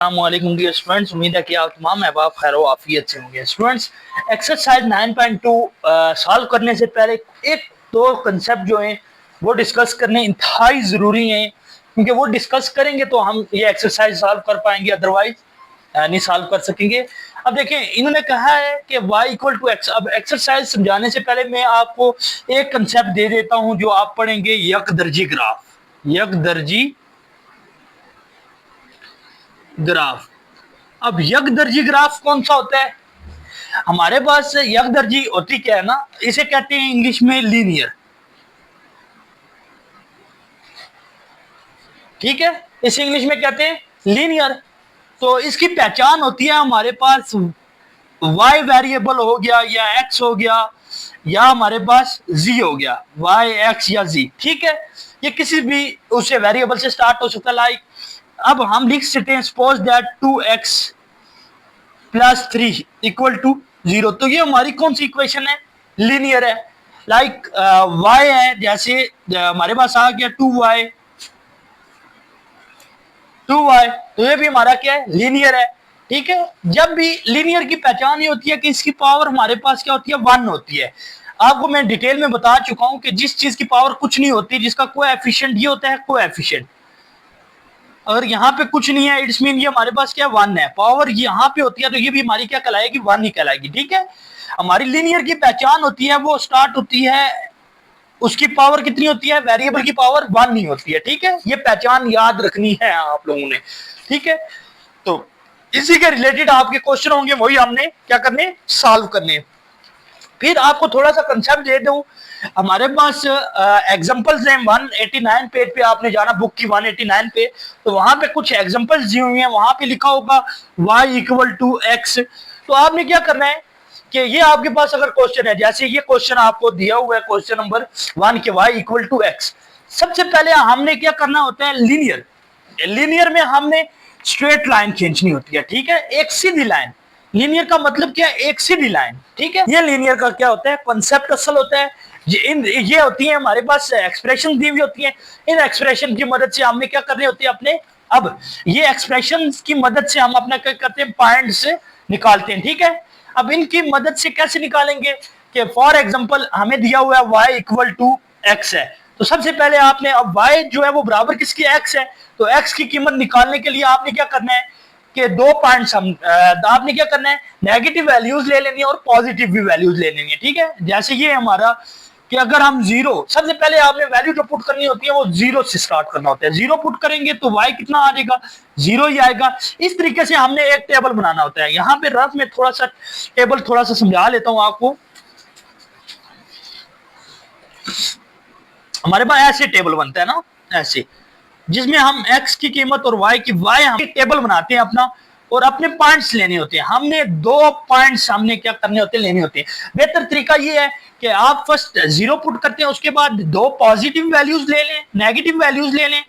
अस्सलामुअलैकुम dear students, उम्मीद है कि आप तमाम अहबाब खैर व आफियत से होंगे। स्टूडेंट्स, एक्सरसाइज 9.2 सॉल्व करने से पहले एक दो कंसेप्ट जो हैं वो डिस्कस करने इंतहाई ज़रूरी हैं, क्योंकि वो डिस्कस करेंगे तो हम ये एक्सरसाइज सॉल्व कर पाएंगे, अदरवाइज नहीं सॉल्व कर सकेंगे। अब देखें, इन्होंने कहा है कि y इक्वल टू एक्स। अब एक्सरसाइज समझाने से पहले मैं आपको एक कंसेप्ट दे देता हूं जो आप पढ़ेंगे, यकदर्जी ग्राफ। यकदर्जी ग्राफ। अब यकदर्जी ग्राफ कौन सा होता है? हमारे पास यकदर्जी होती क्या है ना, इसे कहते हैं इंग्लिश में लीनियर। ठीक है, इसे इंग्लिश में कहते हैं लीनियर। तो इसकी पहचान होती है, हमारे पास y वेरिएबल हो गया या x हो गया या हमारे पास z हो गया, y x या z। ठीक है, ये किसी भी उसे वेरिएबल से स्टार्ट हो सकता है। लाइक अब हम लिख सकते हैं, suppose that 2x plus 3 equal to 0। तो ये हमारी कौन सी इक्वेशन है? लीनियर है। लाइक y है, जैसे हमारे पास आ गया 2y, तो ये भी हमारा क्या है? लीनियर है। ठीक है, जब भी लीनियर की पहचान ये होती है कि इसकी पावर हमारे पास क्या होती है? 1 होती है। आपको मैं डिटेल में बता चुका हूं कि जिस चीज की पावर कुछ नहीं होती, जिसका कोएफिशिएंट ये होता है कोएफिशिएंट। अगर यहाँ पे कुछ नहीं है, इट्स मीन ये हमारे पास क्या 1 है। पावर यहाँ पे होती है तो ये भी हमारी क्या कहलाएगी? 1 ही कहलाएगी। ठीक है, हमारी लीनियर की पहचान होती है, वो स्टार्ट होती है, उसकी पावर कितनी होती है? वेरिएबल की पावर 1 नहीं होती है। ठीक है, ये पहचान याद रखनी है आप लोगों ने। ठीक है, तो इसी के रिलेटेड आपके क्वेश्चन होंगे, वही हमने क्या करने? सॉल्व करने। फिर आपको थोड़ा सा कंसेप्ट दे दूं, हमारे पास एग्जांपल्स हैं 189 पेज पे। आपने जाना बुक की 189 पे, तो वहां पे कुछ एग्जांपल्स दी हुई हैं, वहां पे लिखा होगा y इक्वल टू एक्स। तो आपने क्या करना है कि ये आपके पास अगर क्वेश्चन है, जैसे ये क्वेश्चन आपको दिया हुआ है, क्वेश्चन नंबर 1 के y इक्वल टू एक्स, सबसे पहले हमने क्या करना होता है? लीनियर। लीनियर में हमने स्ट्रेट लाइन खींचनी होती है। ठीक है, एक सीधी लाइन। लीनियर का मतलब क्या है? एक सीधी लाइन। ठीक है, ये लीनियर का क्या होता है? कॉन्सेप्ट असल होता है। ये होती है हमारे पास एक्सप्रेशन दी हुई होती है। इन एक्सप्रेशन की मदद से हमने क्या करने होती है अपने, अब ये एक्सप्रेशन की मदद से हम अपना क्या करते हैं? पॉइंट से निकालते हैं। ठीक है, अब इनकी मदद से कैसे निकालेंगे कि फॉर एग्जांपल हमें दिया हुआ है y इक्वल टू एक्स है, तो सबसे पहले आपने, अब y जो है वो बराबर किसकी? x है। तो x की कीमत निकालने के लिए आपने क्या करना है कि दो पॉइंट्स आपने क्या करना है? नेगेटिव वैल्यूज ले लेनी है और पॉजिटिव भी वैल्यूज ले लेनी है। ठीक है, जैसे ये हमारा कि अगर हम जीरो, सबसे पहले आपने वैल्यू जो पुट करनी होती है वो जीरो से स्टार्ट करना होता है। जीरो पुट करेंगे तो y कितना आ जाएगा? जीरो ही आएगा। इस तरीके से हमने एक टेबल बनाना होता है। यहाँ पे रफ में थोड़ा सा टेबल थोड़ा सा समझा लेता हूं आपको। हमारे पास ऐसे टेबल बनता है ना, ऐसे, जिसमें हम x की कीमत और y की, हम टेबल बनाते हैं अपना, और अपने पॉइंट्स लेने होते हैं। हमने दो पॉइंट्स हमने क्या करने होते हैं? लेने होते हैं। बेहतर तरीका ये है कि आप फर्स्ट जीरो पुट करते हैं, उसके बाद दो पॉजिटिव वैल्यूज ले लें, नेगेटिव वैल्यूज ले लें,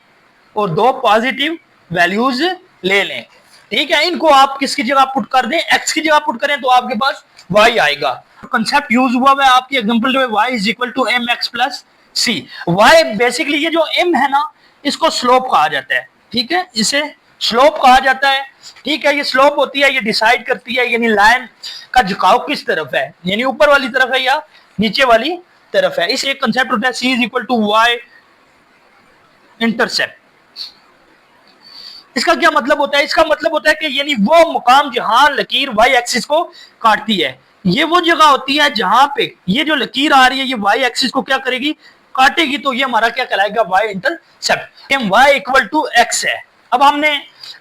और दो पॉजिटिव वैल्यूज ले लें। ठीक है, इनको आप किसकी जगह पुट कर दें? x की जगह पुट करें तो आपके पास y आएगा। कंसेप्ट यूज हुआ है आपकी एग्जांपल जो है y is equal to mx plus c। y basically ये जो m है ना, इसको स्लोप कहा जाता है। ठीक है, इसे स्लोप कहा जाता है। ठीक है, ये स्लोप होती है, ये डिसाइड करती है यानी लाइन का झुकाव किस तरफ है, यानी ऊपर वाली तरफ है या नीचे वाली तरफ है। इस एक कंसेप्ट होता है c is equal to y intercept. इसका क्या मतलब होता है? इसका मतलब होता है कि यानी वो मुकाम जहां लकीर y एक्सिस को काटती है, ये वो जगह होती है जहां पे ये जो लकीर आ रही है ये y एक्सिस को क्या करेगी? काटेगी। तो ये हमारा क्या कहलाएगा? y intercept. y equal to x है। अब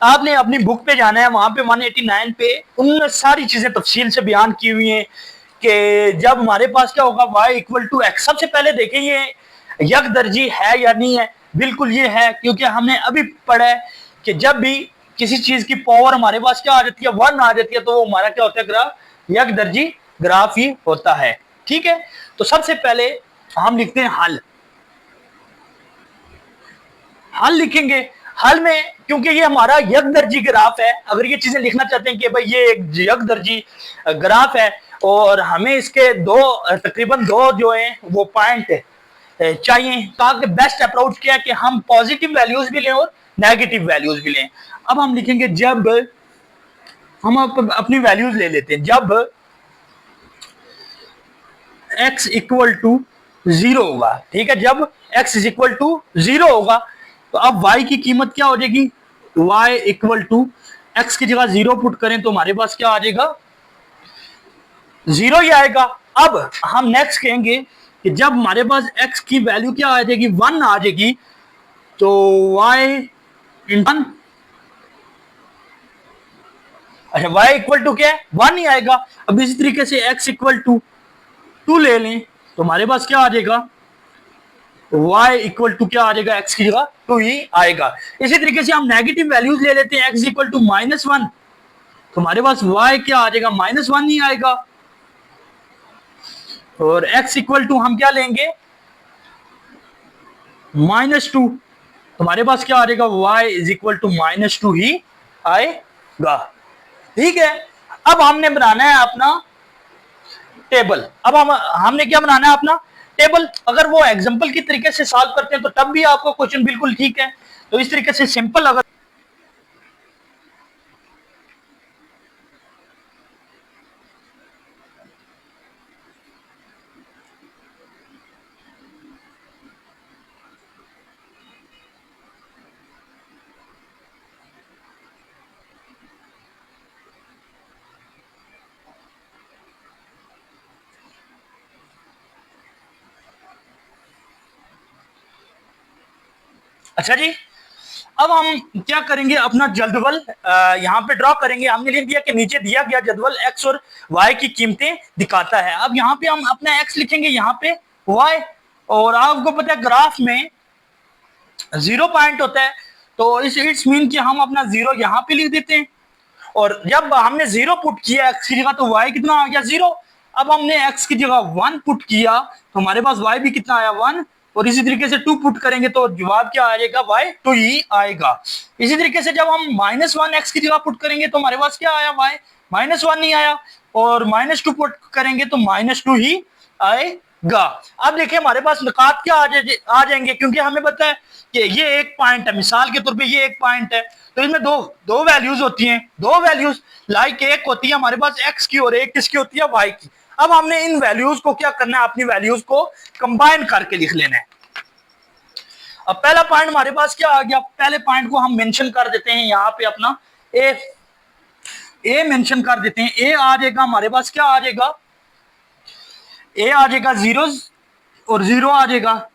आपने अपनी बुक पे जाना है, वहां पे 189 पे उन सारी चीजें तफसील से बयान की हुई हैं कि जब हमारे पास क्या होगा? y equal to x. सबसे पहले देखें ये यकदर्जी है या नहीं है। बिल्कुल ये है, क्योंकि हमने अभी पढ़ा है कि जब भी किसी चीज की पावर हमारे पास क्या आ जाती है? 1 आ जाती है, तो वो हमारा क्या होता है? ग्राफ, यकदर्जी ग्राफ ही होता है। ठीक है, तो सबसे पहले हम लिखते हैं हल। हल लिखेंगे। हल में क्योंकि ये हमारा यकदर्जी ग्राफ है, अगर ये चीजें लिखना चाहते हैं कि भाई ये एक यकदर्जी ग्राफ है और हमें इसके तकरीबन दो जो है वो पॉइंट चाहिए, ताकि बेस्ट अप्रोच क्या है कि हम पॉजिटिव वैल्यूज भी लें और नेगेटिव वैल्यूज भी लें। अब हम लिखेंगे जब हम अपनी वैल्यूज ले लेते हैं, जब x इक्वल टू 0 होगा, ठीक है, जब x इज इक्वल टू 0 होगा तो अब y की कीमत क्या हो जाएगी, y इक्वल टू x की जगह 0 पुट करें तो हमारे पास क्या आ जाएगा, 0 ही आएगा। अब हम नेक्स्ट कहेंगे कि जब हमारे पास x की वैल्यू क्या आ जाएगी, 1 आ जाएगी, तो y इन 1, अच्छा y इक्वल टू क्या है, 1 ही आएगा। अब इसी तरीके से x इक्वल टू 2 ले लें तो हमारे पास क्या आ जाएगा, y इक्वल टू क्या आ जाएगा, x की जगह 2 ही आएगा। इसी तरीके से हम नेगेटिव वैल्यूज ले लेते हैं, x इक्वल टू -1 तो हमारे पास y क्या आ जाएगा, -1 ही आएगा। और x इक्वल टू हम क्या लेंगे, -2 तो हमारे पास क्या आ जाएगा, y इज इक्वल टू -2 ही आएगा। ठीक है, अब हमने बनाना है अपना टेबल। अब हमने क्या बनाना है, अपना टेबल। अगर वो एग्जांपल की तरीके से सॉल्व करते हैं तो तब भी आपको क्वेश्चन बिल्कुल ठीक है। तो इस तरीके से सिंपल अगर अच्छा जी, अब हम क्या करेंगे, अपना जदवल यहाँ पे ड्रॉ करेंगे। हमने लिख दिया कि नीचे दिया गया जदवल x और y की कीमतें दिखाता है। अब यहाँ पे हम अपना x लिखेंगे, यहाँ पे y, और आपको पता है ग्राफ में 0 पॉइंट होता है, तो इट्स मीन कि हम अपना 0 यहाँ पे लिख देते हैं। और जब हमने 0 पुट किया x की जगह तो y कितना आ गया, 0। अब हमने x की जगह 1 पुट किया तो हमारे पास y भी कितना आया, 1। और इसी तरीके से 2 पुट करेंगे तो जवाब क्या आ जाएगा, y 2 ही आएगा। इसी तरीके से जब हम -1 x की जगह पुट करेंगे तो हमारे पास क्या आया, y -1 नहीं आया। और -2 पुट करेंगे तो -2 ही आएगा। अब देखिए हमारे पास नुकात क्या आ जाएंगे, क्योंकि हमें पता है कि ये एक पॉइंट है, मिसाल के तौर पे ये एक पॉइंट है, तो इसमें दो दो वैल्यूज होती हैं, दो वैल्यूज लाइक एक होती है हमारे पास x की और एक किसकी होती है, y की। अब हमने इन वैल्यूज को क्या करना है, अपनी वैल्यूज को कंबाइन करके लिख लेना है। अब पहला पॉइंट हमारे पास क्या आ गया, पहले पॉइंट को हम मेंशन कर देते हैं, यहाँ पे अपना ए मेंशन कर देते हैं। ए आ जाएगा हमारे पास, क्या आ जाएगा, ए आ जाएगा 0 और 0 आ जाएगा।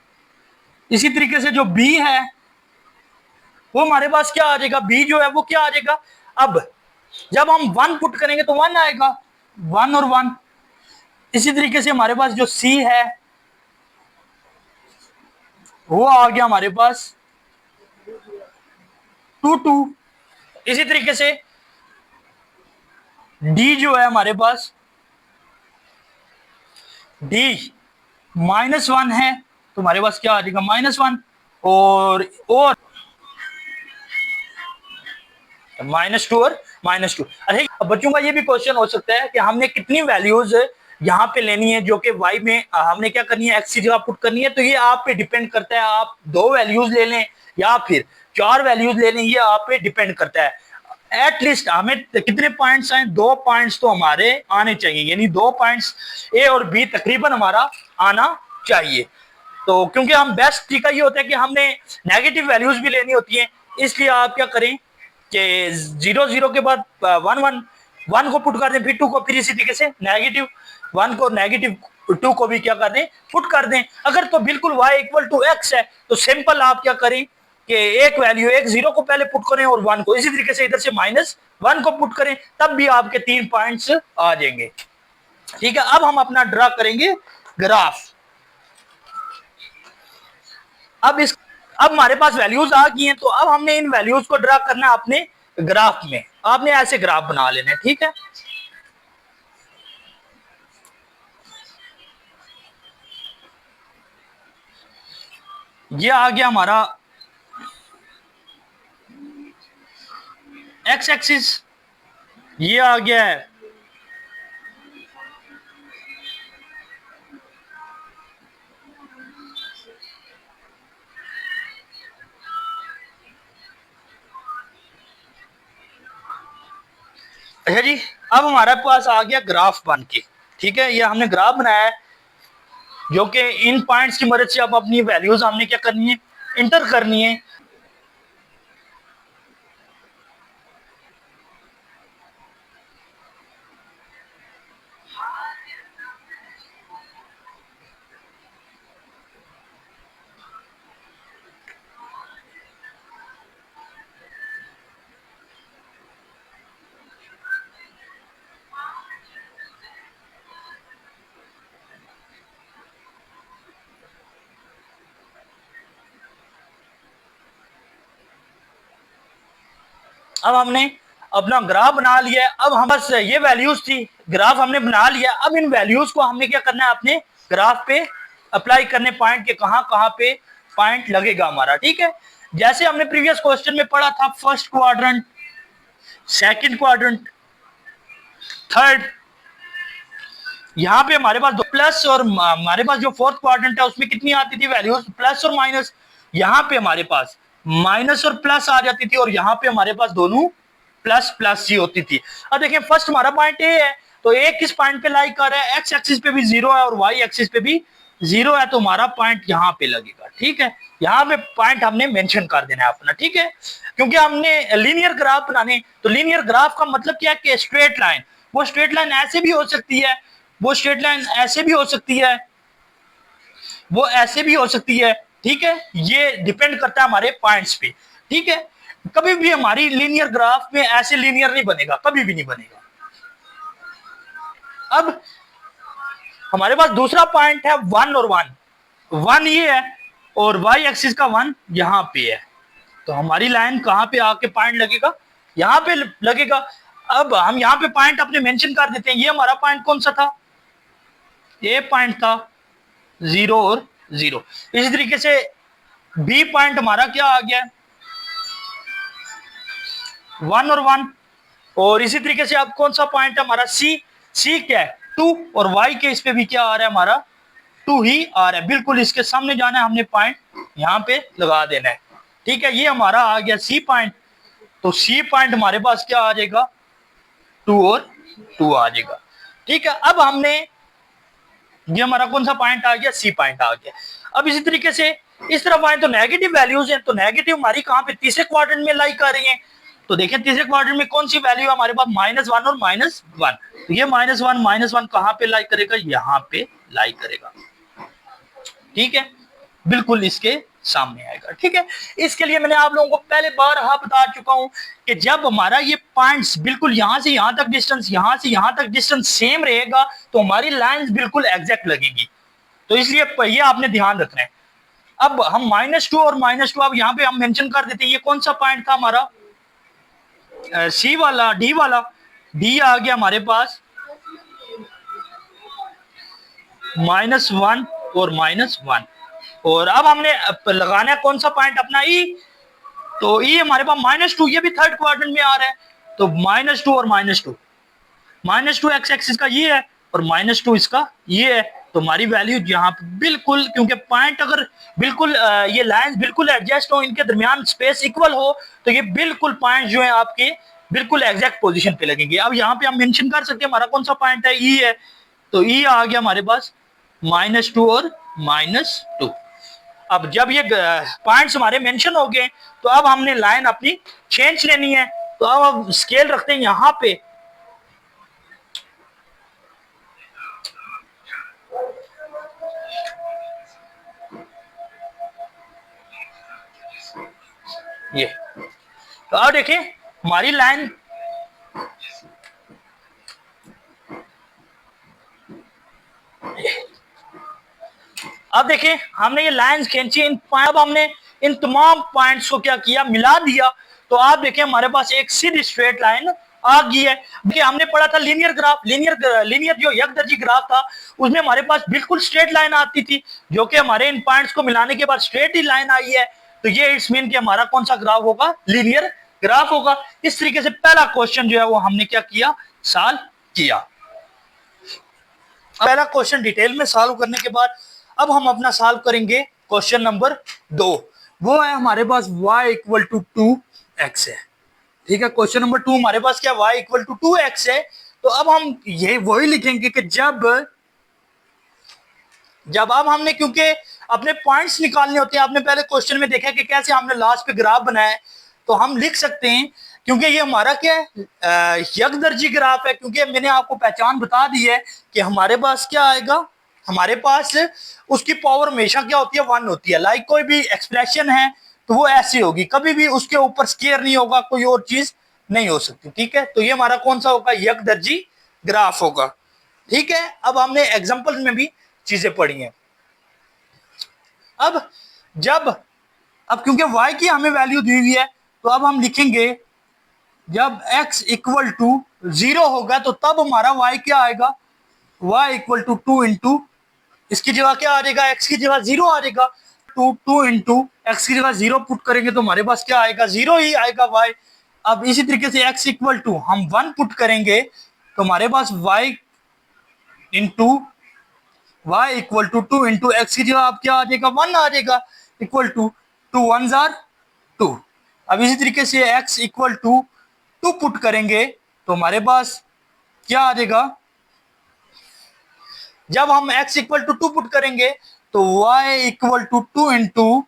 इसी तरीके से जो बी है वो हमारे पास क्या आ जाएगा, बी जो है वो क्या आ जाएगा। अब जब हम 1 पुट करेंगे तो 1 आएगा, 1 और 1। इसी तरीके से हमारे पास जो सी है वो आ गया हमारे पास 2 2। इसी तरीके से डी जो है हमारे पास, डी -1 है तो हमारे पास क्या आ जाएगा, -1। और -2 और -2। अरे अब बच्चों का ये भी क्वेश्चन हो सकता है कि हमने कितनी वैल्यूज यहाँ पे लेनी है, जो कि y में हमने क्या करनी है, x की जगह पुट करनी है। तो ये आप पे डिपेंड करता है, आप 2 वैल्यूज ले लें या फिर 4 वैल्यूज ले लें, ये आप पे डिपेंड करता है। एटलीस्ट हमें कितने पॉइंट्स आए, 2 पॉइंट्स तो हमारे आने चाहिए, यानी 2 पॉइंट्स ए और बी तकरीबन हमारा आना चाहिए। तो क्योंकि हम बेस्ट तरीका ये होता है कि हमने नेगेटिव वैल्यूज भी लेनी होती है, इसलिए आप क्या करें कि 0 0 के बाद 1 1 1 को पुट कर दें, फिर 2 को, फिर इसी तरीके से नेगेटिव 1 को, नेगेटिव 2 को भी क्या कर दें, पुट कर दें। अगर तो बिल्कुल y इक्वल टू x है तो सिंपल आप क्या करें कि एक वैल्यू, एक 0 को पहले पुट करें और 1 को, इसी तरीके से इधर से -1 को पुट करें, तब भी आपके 3 पॉइंट्स आ जाएंगे। ठीक है, अब हम अपना ड्रा करेंगे ग्राफ। अब हमारे पास वैल्यूज आ गई हैं, तो अब हमने इन वैल्यूज को ड्रा करना है अपने ग्राफ में। आपने ऐसे ग्राफ बना लेना है, ठीक है। ये आ गया हमारा x एक्सिस, ये आ गया है अच्छा जी, अब हमारे पास आ गया ग्राफ बन के। ठीक है, ये हमने ग्राफ बनाया है जो कि इन पॉइंट्स की मदद से अब अपनी वैल्यूज हमने क्या करनी है, इंटर करनी है। अब हमने अपना ग्राफ बना लिया है। अब हम बस ये वैल्यूज थी, ग्राफ हमने बना लिया। अब इन वैल्यूज को हमने क्या करना है, अपने ग्राफ पे अप्लाई करने, पॉइंट के कहां कहां पे पॉइंट लगेगा हमारा। ठीक है, जैसे हमने प्रीवियस क्वेश्चन में पढ़ा था, first quadrant, second quadrant, third, यहाँ पे हमारे पास दो प्लस, और हमारे पास जो फोर्थ क्वाड्रेंट है उसमें कितनी आती थी वैल्यूज, प्लस और माइनस। यहाँ पे हमारे पास माइनस और प्लस आ जाती थी, और यहाँ पे हमारे पास दोनों प्लस प्लस ही होती थी। अब देखिए, फर्स्ट हमारा पॉइंट ए है, तो ए किस पॉइंट पे लाई कर रहा है, एक्स एक्सिस पे भी जीरो है और वाई एक्सिस पे भी जीरो है, तो हमारा पॉइंट यहाँ पे लगेगा। ठीक है, यहाँ पे पॉइंट हमने मेंशन कर देना है अपना। ठीक है, क्योंकि हमने लीनियर ग्राफ बनाने, तो लीनियर ग्राफ का मतलब क्या है कि स्ट्रेट लाइन, वो स्ट्रेट लाइन ऐसे भी हो सकती है, वो स्ट्रेट लाइन ऐसे भी हो सकती है, वो ऐसे भी हो सकती है। ठीक है, ये डिपेंड करता है हमारे पॉइंट्स पे। ठीक है, कभी भी हमारी लीनियर ग्राफ में ऐसे लीनियर नहीं बनेगा, कभी भी नहीं बनेगा। अब हमारे पास दूसरा पॉइंट है वन और वन, वन ये है और वाई एक्सिस का वन यहां पे है, तो हमारी लाइन कहां पे आके पॉइंट लगेगा, यहां पे लगेगा। अब हम यहाँ पे पॉइंट अपने मेंशन कर देते हैं। ये हमारा पॉइंट कौन सा था, ए पॉइंट था, जीरो और जीरो। इसी तरीके से बी पॉइंट हमारा क्या आ गया, वन और वन। और इसी तरीके से अब कौन सा पॉइंट है हमारा, सी, सी क्या है, टू, और वाई के इस पे भी क्या आ रहा है हमारा, टू ही आ रहा है। बिल्कुल इसके सामने जाना है हमने, पॉइंट यहाँ पे लगा देना है। ठीक है, ये हमारा आ गया सी पॉइंट, तो सी पॉइंट हमारे पास क्या आ जाएगा, टू और टू आ जाएगा। ठीक है, अब हमने, ये हमारा कौन सा पॉइंट आ गया, सी पॉइंट आ गया। अब इसी तरीके से इस तरफ आए तो नेगेटिव वैल्यूज हैं, तो नेगेटिव हमारी कहां पे, तीसरे क्वाड्रेंट में लाई कर रही है। तो देखिए तीसरे क्वाड्रेंट में कौन सी वैल्यू हमारे पास, माइनस वन और माइनस वन। तो ये माइनस वन कहां पे लाई करेगा, यहाँ पे लाई करेगा। ठीक है, बिल्कुल इसके सामने आएगा। ठीक है, इसके लिए मैंने आप लोगों को पहले बारहा बता चुका हूं कि जब हमारा ये पॉइंट्स बिल्कुल यहां से यहां तक डिस्टेंस, यहां से यहां तक डिस्टेंस सेम रहेगा, तो हमारी लाइंस बिल्कुल एग्जैक्ट लगेगी। तो इसलिए ये आपने ध्यान रखना है। अब हम माइनस टू और माइनस टू, अब यहाँ पे हम मेंशन कर देते हैं, ये कौन सा पॉइंट था हमारा, सी वाला, डी वाला, डी आ गया हमारे पास माइनस वन और माइनस वन। और अब हमने लगाना है कौन सा पॉइंट अपना, ई, तो ई हमारे पास माइनस टू, ये भी थर्ड क्वाड्रेंट में आ रहा है, तो माइनस टू और minus two, minus two x axis का ये है और माइनस टू इसका ये है, तो हमारी वैल्यू यहाँ पे बिल्कुल, क्योंकि पॉइंट अगर बिल्कुल ये लाइंस बिल्कुल एडजस्ट हो, इनके दरमियान स्पेस इक्वल हो, तो ये बिल्कुल पॉइंट जो है आपके बिल्कुल एग्जैक्ट पोजीशन पे लगेंगे। अब यहाँ पे हम मेंशन कर सकते हैं हमारा कौन सा पॉइंट है, ई है, तो ई आ गया हमारे पास माइनस टू और माइनस टू। अब जब ये पॉइंट्स हमारे मेंशन हो गए, तो अब हमने लाइन अपनी चेंज लेनी है। तो अब हम स्केल रखते हैं यहाँ पे, ये, तो अब देखिए हमारी लाइन, अब देखिए हमने ये लाइंस खींची, अब हमने इन तमाम पॉइंट्स को क्या किया, मिला दिया। तो आप देखिए हमारे पास एक सीधी स्ट्रेट लाइन आ गई है। देखिए हमने पढ़ा था लीनियर ग्राफ, लीनियर जो एकदर्जी ग्राफ था, उसमें हमारे पास बिल्कुल स्ट्रेट लाइन आती थी, जो कि हमारे इन पॉइंट्स को मिलाने के बाद स्ट्रेट ही लाइन आई है। तो ये इट्स मीन कि हमारा कौन सा ग्राफ होगा, लीनियर ग्राफ होगा। इस तरीके से पहला क्वेश्चन जो है वो हमने क्या किया, सॉल्व किया। पहला क्वेश्चन डिटेल में सॉल्व करने के बाद अब हम अपना सॉल्व करेंगे क्वेश्चन नंबर 2। वो है हमारे पास y इक्वल टू 2x है। ठीक है, क्वेश्चन नंबर 2 हमारे पास क्या y इक्वल टू 2x है। तो अब हम ये वही लिखेंगे कि जब अब हमने क्योंकि अपने पॉइंट्स निकालने होते हैं, आपने पहले क्वेश्चन में देखा कि कैसे हमने लास्ट पे ग्राफ बनाया है, तो हम लिख सकते हैं क्योंकि ये हमारा क्या है यकदर्जी ग्राफ है, क्योंकि मैंने आपको पहचान बता दी है कि हमारे पास क्या आएगा, हमारे पास उसकी पावर हमेशा क्या होती है 1 होती है। लाइक कोई भी एक्सप्रेशन है तो वो ऐसी होगी, कभी भी उसके ऊपर स्केयर नहीं होगा, कोई और चीज नहीं हो सकती। ठीक है, तो ये हमारा कौन सा होगा, यकदर्जी ग्राफ होगा। ठीक है, अब हमने एग्जांपल में भी चीजें पढ़ी हैं। अब जब अब क्योंकि y की हमें वैल्यू दी हुई है, तो अब हम लिखेंगे जब x इक्वल टू 0 होगा तो तब हमारा y क्या आएगा, y इक्वल टू 2 इंटू इसकी जगह क्या आ जाएगा, x की जगह 0 आ जाएगा। 2 इंटू एक्स की जगह 0 पुट करेंगे तो हमारे पास क्या आएगा, 0 ही आएगा y। अब इसी तरीके से x इक्वल टू हम 1 पुट करेंगे तो हमारे पास y into y equal to 2 into x की जगह आप क्या आ जाएगा, 1 आ जाएगा, इक्वल टू 2 1 जार 2। अब इसी तरीके से x इक्वल टू 2 पुट करेंगे तो हमारे पास क्या आ जाएगा, जब हम x इक्वल टू 2 पुट करेंगे तो y equal to 2 into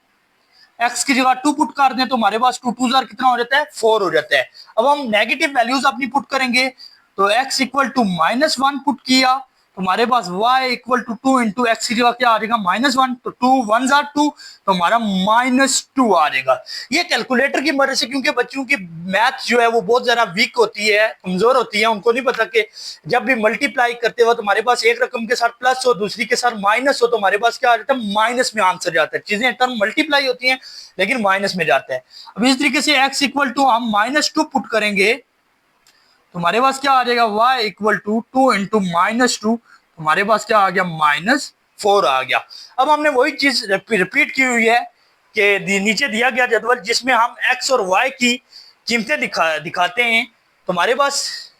x की जगह 2 पुट कर दें तो हमारे पास 2 2 जार कितना हो जाता है, 4 हो जाता है। अब हम नेगेटिव वैल्यूज अपनी पुट करेंगे तो x इक्वल टू -1 पुट किया तो हमारे पास y equal to 2 into x की जगह क्या आ जाएगा, -1, तो 2 1 जार 2 तो हमारा -2 आ जाएगा। ये कैलकुलेटर की मदद से, क्योंकि बच्चों की मैथ जो है वो बहुत ज्यादा वीक होती है, कमजोर होती है, उनको नहीं पता कि जब भी मल्टीप्लाई करते हो तो हमारे पास एक रकम के साथ प्लस हो, दूसरी के साथ माइनस हो, तो हमारे पास क्या आ जाता है, माइनस में आंसर जाता है। चीजें टर्म मल्टीप्लाई होती हैं लेकिन माइनस में जाता है। अब इस तरीके से x इक्वल टू हम -2 पुट करेंगे तो हमारे पास क्या आ जाएगा, y इक्वल टू 2 इंटू -2 तो हमारे पास क्या आ गया, -4 आ गया। अब हमने वही चीज रिपीट की हुई है कि नीचे दिया गया जदवल जिसमें हम x और y की कीमतें दिखाते हैं तो हमारे पास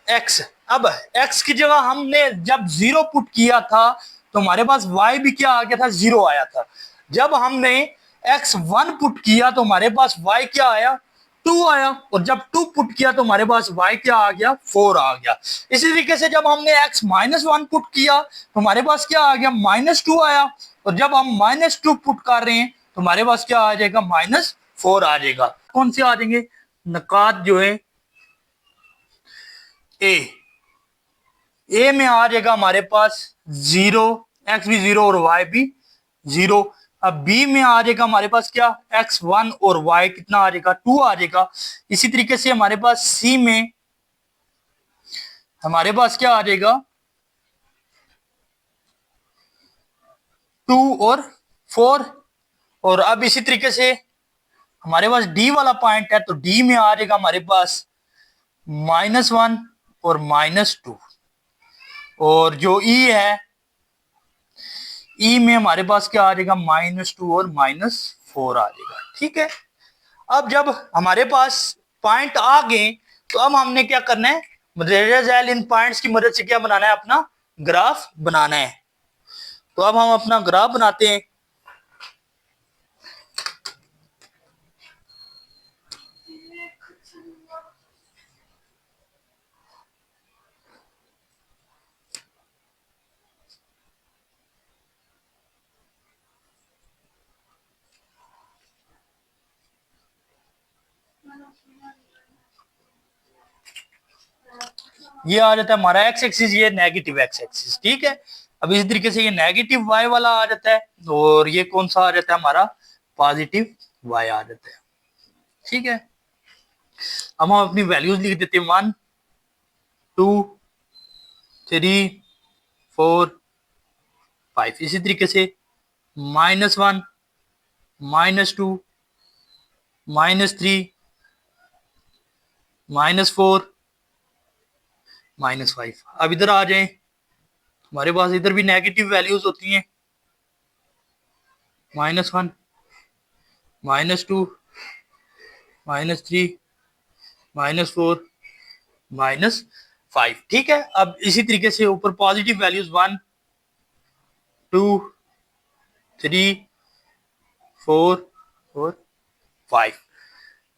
x, अब x की जगह हमने जब 0 पुट किया था तो हमारे पास y भी क्या आ गया था, 0 आया था। जब हमने x 1 पुट किया तो हमारे पास y क्या आया, 2 आया, और जब 2 पुट किया तो हमारे पास y क्या आ गया, 4 आ गया। इसी तरीके से जब हमने x -1 पुट किया तो हमारे पास क्या आ गया, -2 आया, और जब हम -2 पुट कर रहे हैं तो हमारे पास क्या आ जाएगा, -4 आ जाएगा। कौन से आ जाएंगे, नकात जो है ए में आ जाएगा हमारे पास 0, एक्स भी 0 और वाई भी 0। अब बी में आ जाएगा हमारे पास क्या, x1 और y कितना आ जाएगा, 2 आ जाएगा। इसी तरीके से हमारे पास सी में हमारे पास क्या आ जाएगा, 2 और 4। और अब इसी तरीके से हमारे पास डी वाला पॉइंट है तो डी में आ जाएगा हमारे पास -1 और -2। और जो ई है, ई में हमारे पास क्या आ जाएगा, -2 और -4 आ जाएगा। ठीक है, अब जब हमारे पास पॉइंट आ गए तो अब हमने क्या करना है, इन पॉइंट्स की मदद से क्या बनाना है, अपना ग्राफ बनाना है। तो अब हम अपना ग्राफ बनाते हैं। ये आ जाता है हमारा एक्स एक्सिस, ये नेगेटिव एक्स एक्सिस। ठीक है, अब इसी तरीके से ये नेगेटिव वाई वाला आ जाता है और ये कौन सा आ जाता है, हमारा पॉजिटिव वाई आ जाता है। ठीक है, अब हम अपनी वैल्यूज लिख देते हैं, 1 2 3 4 5। इसी तरीके से -1 -2 -3 -4 -5। अब इधर आ जाएं, हमारे पास इधर भी नेगेटिव वैल्यूज होती हैं, -1 -2 -3 -4 -5। ठीक है, अब इसी तरीके से ऊपर पॉजिटिव वैल्यूज 1 2 3 4 और 5।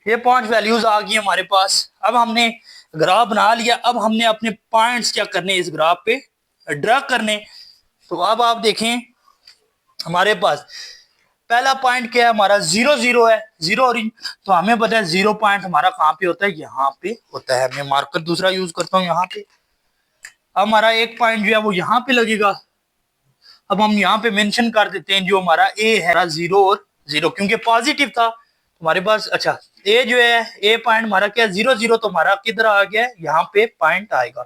ये 5 वैल्यूज आ गई हमारे पास। अब हमने ग्राफ बना लिया, अब हमने अपने पॉइंट्स क्या करने इस ग्राफ पे ड्रा करने। तो अब आप देखें हमारे पास पहला पॉइंट क्या है हमारा 0 0 है, 0 ओरिजिन। तो हमें पता है 0 पॉइंट हमारा कहाँ पे होता है, यहाँ पे होता है। मैं मार्कर दूसरा यूज करता हूँ यहाँ पे। अब हमारा एक पॉइंट जो है वो यहाँ पे लगेगा। अब हम यहाँ पे मेंशन कर देते हैं जो हमारा ए है 0 और 0, क्योंकि पॉजिटिव था हमारे पास। अच्छा ए जो है ए पॉइंट हमारा क्या 0 0, तो हमारा किधर आ गया, यहाँ पे पॉइंट आएगा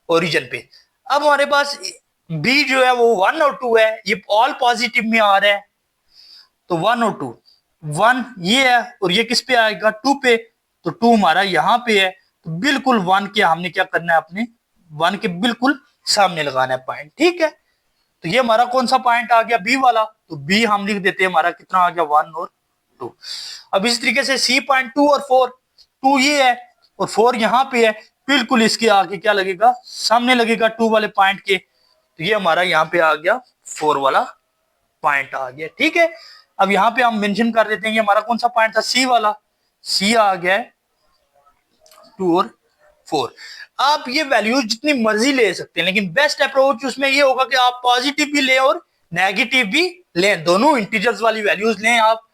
ओरिजिन पे। अब हमारे पास बी जो है वो 1 और 2 है, ये ऑल पॉजिटिव में आ रहा है, तो 1 और 2, 1 ये है और ये किस पे आएगा 2 पे, तो 2 हमारा यहाँ पे है। तो बिल्कुल 1 के हमने क्या करना है, अपने 1 के बिल्कुल सामने लगाना है पॉइंट, ठीक है। तो ये हमारा कौन सा पॉइंट आ गया, बी वाला, तो बी हम लिख देते हैं हमारा कितना आ गया 1 और 2। अब इस तरीके से सी पॉइंट 2 और 4, 2 ये है और 4 यहाँ पे है, बिल्कुल इसके आगे क्या लगेगा, सामने लगेगा 2 वाले पॉइंट के। तो ये हमारा यहाँ पे आ गया 4 वाला पॉइंट आ गया, ठीक है। अब यहाँ पे हम मेंशन कर देते हैं ये हमारा कौन सा पॉइंट था, सी वाला, सी आ गया 2 और 4। आप ये वैल्यूज जितनी मर्जी ले सकते हैं, लेकिन बेस्ट अप्रोच उसमें ये होगा कि आप पॉजिटिव भी लें और नेगेटिव भी लें, दोनों इंटीजर्स वाली वैल्यूज लें आप।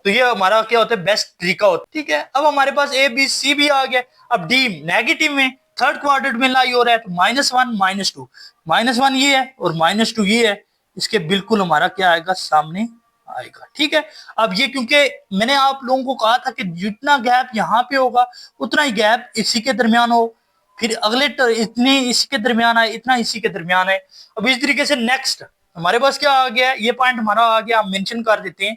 तो ये हमारा क्या होता है, बेस्ट तरीका होता है, ठीक है। अब हमारे पास ए बी सी भी आ गया। अब डी नेगेटिव में थर्ड क्वाड्रेंट में लाई हो रहा है, तो -1 -2, -1 ये है और -2 ये है, इसके बिल्कुल हमारा क्या आएगा, सामने आएगा, ठीक है। अब ये क्योंकि मैंने आप लोगों को कहा था कि जितना गैप यहाँ पे होगा उतना ही गैप इसी के दरमियान हो, फिर अगले इतने इसी के दरमियान आए, इतना इसी के दरमियान है। अब इस तरीके से नेक्स्ट हमारे पास क्या आ गया, ये पॉइंट हमारा आ गया, हम मेंशन कर देते हैं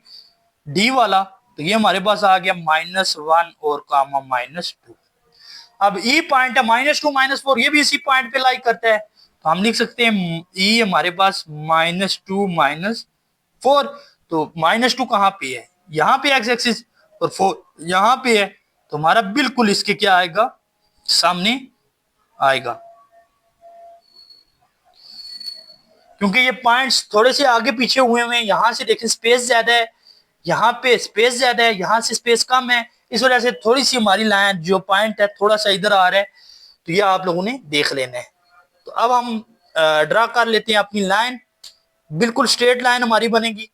डी वाला। तो ये हमारे पास आ गया -1 और कामा -2। अब ई पॉइंट है -2 -4, ये भी इसी पॉइंट पे लाई करता है, तो हम लिख सकते हैं ई हमारे पास -2 -4। तो -2 कहाँ पे है, यहाँ पे एक्स एक्सिस, और 4 यहाँ पे है, तो हमारा बिल्कुल इसके क्या आएगा, सामने आएगा। क्योंकि ये पॉइंट्स थोड़े से आगे पीछे हुए हैं, यहां से देखें स्पेस ज्यादा है, यहाँ पे स्पेस ज्यादा है, यहाँ से स्पेस कम है, इस वजह से थोड़ी सी हमारी लाइन जो पॉइंट है थोड़ा सा इधर आ रहा है, तो ये आप लोगों ने देख लेना है। तो अब हम ड्रा कर लेते हैं अपनी लाइन, बिल्कुल स्ट्रेट लाइन हमारी बनेगी।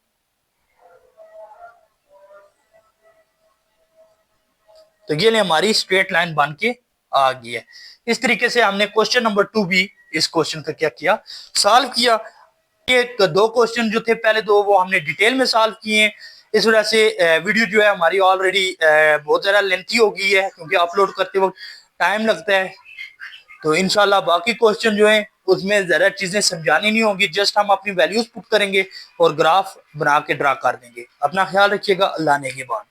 तो ये हमारी स्ट्रेट लाइन बन के आ गई है। इस तरीके से हमने क्वेश्चन नंबर 2 भी इस क्वेश्चन का क्या किया, सॉल्व किया। एक 2 क्वेश्चन जो थे पहले 2 वो हमने डिटेल में सॉल्व किए हैं। इस वजह से वीडियो जो है हमारी ऑलरेडी बहुत ज़्यादा लेंथी हो गई है, क्योंकि अपलोड करते वक्त टाइम लगता है। तो इंशाल्लाह बाकी क्वेश्चन जो है उसमें ज़्यादा चीज़ें समझानी नहीं होंगी, जस्ट हम अपनी वैल्यूज पुट करेंगे और ग्राफ बना के ड्रा कर देंगे। अपना ख्याल रखिएगा, अल्लाह ने के बाद।